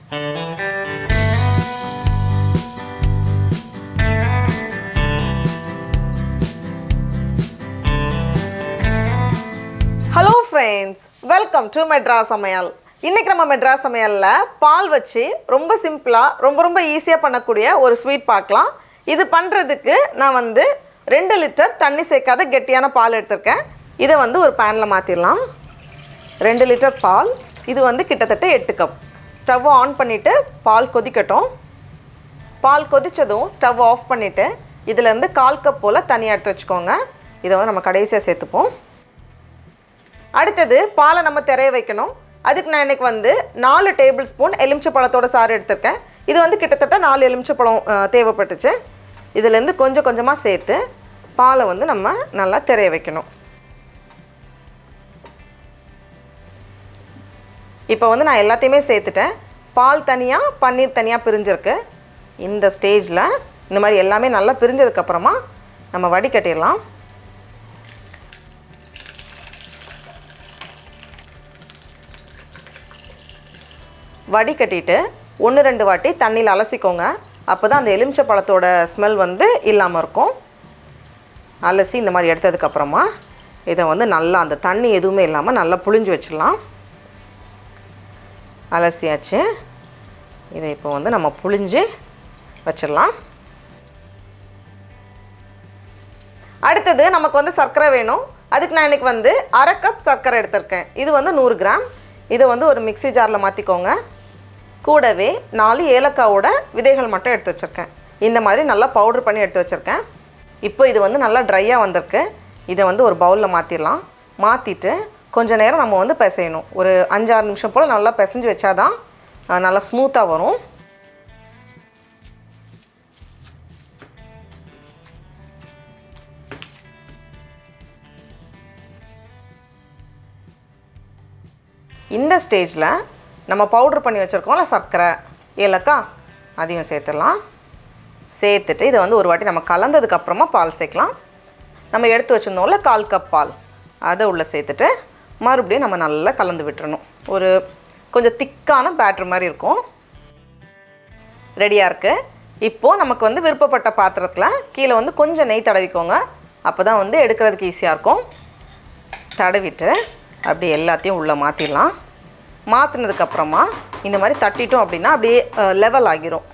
Hello friends, welcome to Madras சமையல். இன்றைக்கி நம்ம மெட்ராஸ் சமையலில் பால் வச்சு ரொம்ப சிம்பிளாக ரொம்ப ஈஸியாக பண்ணக்கூடிய ஒரு ஸ்வீட் பார்க்கலாம். இது பண்ணுறதுக்கு நான் 2 லிட்டர் தண்ணி சேர்க்காத கெட்டியான பால் எடுத்திருக்கேன். இதை ஒரு பேனில் மாற்றிடலாம். 2 லிட்டர் பால், இது கிட்டத்தட்ட 8 கப். ஸ்டவ் ஆன் பண்ணிவிட்டு பால் கொதிக்கட்டும். பால் கொதித்ததும் ஸ்டவ் ஆஃப் பண்ணிவிட்டு இதிலேருந்து 1/4 கப் போல் தண்ணி எடுத்து வச்சுக்கோங்க. இதை நம்ம கடைசியாக சேர்த்துப்போம். அடுத்தது பாலை நம்ம திரைய வைக்கணும். அதுக்கு நான் இன்றைக்கி 4 டேபிள் ஸ்பூன் எலுமிச்சை பழத்தோட சாறு எடுத்திருக்கேன். இது கிட்டத்தட்ட 4 எலுமிச்சை பழம் தேவைப்பட்டுச்சு. இதுலேருந்து கொஞ்சம் கொஞ்சமாக சேர்த்து பாலை நம்ம நல்லா திரைய வைக்கணும். இப்போ நான் எல்லாத்தையுமே சேர்த்துட்டேன். பால் தனியாக, பன்னீர் தனியாக பிரிஞ்சிருக்கு. இந்த ஸ்டேஜில் இந்த மாதிரி எல்லாமே நல்லா பிரிஞ்சதுக்கப்புறமா நம்ம வடிகட்டிடலாம். வடிகட்டிட்டு 1-2 வாட்டி தண்ணியில் அலசிக்கோங்க. அப்போ தான் அந்த எலுமிச்சை பழத்தோட ஸ்மெல் இல்லாமல் இருக்கும். அலசி இந்த மாதிரி எடுத்ததுக்கப்புறமா இதை நல்லா அந்த தண்ணி எதுவுமே இல்லாமல் நல்லா புழிஞ்சு வச்சிடலாம். அலசியாச்சு. இதை இப்போ நம்ம புழிஞ்சு வச்சிடலாம். அடுத்தது நமக்கு சர்க்கரை வேணும். அதுக்கு நான் இன்றைக்கி 1/2 கப் சர்க்கரை எடுத்திருக்கேன். இது 100 கிராம். இதை ஒரு மிக்ஸி ஜாரில் மாற்றிக்கோங்க. கூடவே 4 ஏலக்காவோட விதைகள் மட்டும் எடுத்து வச்சுருக்கேன். இந்த மாதிரி நல்லா பவுட்ரு பண்ணி எடுத்து வச்சுருக்கேன். இப்போ இது நல்லா ட்ரையாக வந்திருக்கு. இதை ஒரு பவுலில் மாற்றிடலாம். மாற்றிட்டு கொஞ்சம் நேரம் நம்ம பிசையணும். ஒரு 5-6 நிமிஷம் போல் நல்லா பிசைஞ்சு வச்சாதான் நல்லா ஸ்மூத்தாக வரும். இந்த ஸ்டேஜில் நம்ம பவுட்ரு பண்ணி வச்சுருக்கோம்ல சர்க்கரை, ஏலக்காய், அதையும் சேர்த்துடலாம். சேர்த்துட்டு இதை ஒரு வாட்டி நம்ம கலந்ததுக்கப்புறமா பால் சேர்க்கலாம். நம்ம எடுத்து வச்சுருந்தோம்ல 1/4 கப் பால், அதை உள்ளே சேர்த்துட்டு மறுபடியும் நம்ம நல்லா கலந்து விட்டுறணும். ஒரு கொஞ்சம் திக்கான பேட்டர் மாதிரி இருக்கும். ரெடியாக இருக்குது. இப்போது நமக்கு விருப்பப்பட்ட பாத்திரத்தில் கீழே கொஞ்சம் நெய் தடவிக்கோங்க. அப்போ தான் எடுக்கிறதுக்கு ஈஸியாக இருக்கும். தடவிட்டு அப்படியே எல்லாத்தையும் உள்ளே மாற்றிடலாம். மாற்றினதுக்கப்புறமா இந்த மாதிரி தட்டிட்டோம் அப்படின்னா அப்படியே லெவல் ஆகிரும்.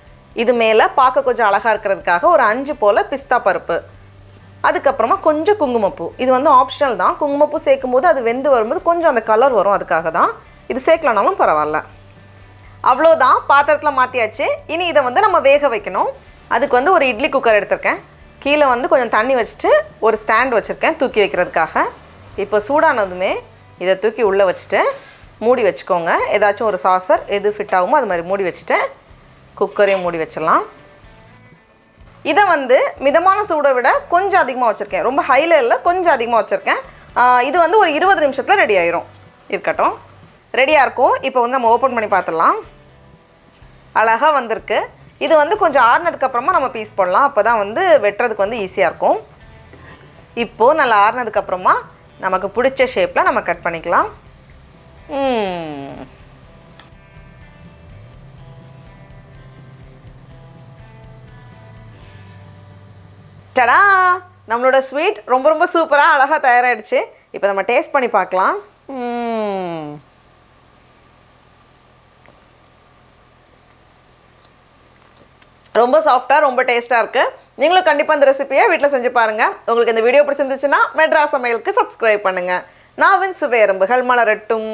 இது மேலே பார்க்க கொஞ்சம் அழகாக இருக்கிறதுக்காக ஒரு 5 போல் பிஸ்தா பருப்பு, அதுக்கப்புறமா கொஞ்சம் குங்குமப்பூ. இது ஆப்ஷனல் தான். குங்குமப்பூ சேர்க்கும் போது அது வெந்து வரும்போது கொஞ்சம் அந்த கலர் வரும். அதுக்காக தான். இது சேர்க்கலனாலும் பரவாயில்ல. அவ்வளோதான், பாத்திரத்தில் மாற்றியாச்சு. இனி இதை நம்ம வேக வைக்கணும். அதுக்கு ஒரு இட்லி குக்கர் எடுத்திருக்கேன். கீழே கொஞ்சம் தண்ணி வச்சுட்டு ஒரு ஸ்டாண்ட் வச்சுருக்கேன் தூக்கி வைக்கிறதுக்காக. இப்போ சூடானதுமே இதை தூக்கி உள்ளே வச்சுட்டு மூடி வச்சுக்கோங்க. ஏதாச்சும் ஒரு சாசர் எது ஃபிட் ஆகுமோ அது மாதிரி மூடி வச்சுட்டு குக்கரையும் மூடி வச்சிடலாம். இதை மிதமான சூடை விட கொஞ்சம் அதிகமாக வச்சுருக்கேன். ரொம்ப ஹையில் இல்லை, கொஞ்சம் அதிகமாக வச்சுருக்கேன். இது ஒரு 20 நிமிஷத்தில் ரெடி ஆயிரும். இருக்கட்டும், ரெடியாக இருக்கும். இப்போ நம்ம ஓப்பன் பண்ணி பார்த்துடலாம். அழகாக வந்திருக்கு. இது கொஞ்சம் ஆறுனதுக்கப்புறமா நம்ம பீஸ் போடலாம். அப்போ தான் வெட்டுறதுக்கு ஈஸியாக இருக்கும். இப்போது நல்லா ஆறுனதுக்கப்புறமா நமக்கு பிடிச்ச ஷேப்பில் நம்ம கட் பண்ணிக்கலாம். டடா, நம்மளோட ஸ்வீட் ரொம்ப சூப்பராக அழகாக தயாராகிடுச்சு. இப்போ நம்ம டேஸ்ட் பண்ணி பார்க்கலாம். ரொம்ப சாஃப்டாக, ரொம்ப டேஸ்ட்டாக இருக்குது. நீங்களும் கண்டிப்பாக இந்த ரெசிபியை வீட்டில் செஞ்சு பாருங்கள். உங்களுக்கு இந்த வீடியோ பிடிச்சிருந்துச்சுன்னா மெட்ராஸ் சமையலுக்கு சப்ஸ்கிரைப் பண்ணுங்கள். நாவின் சுவை எறும்புகள் மலரட்டும்.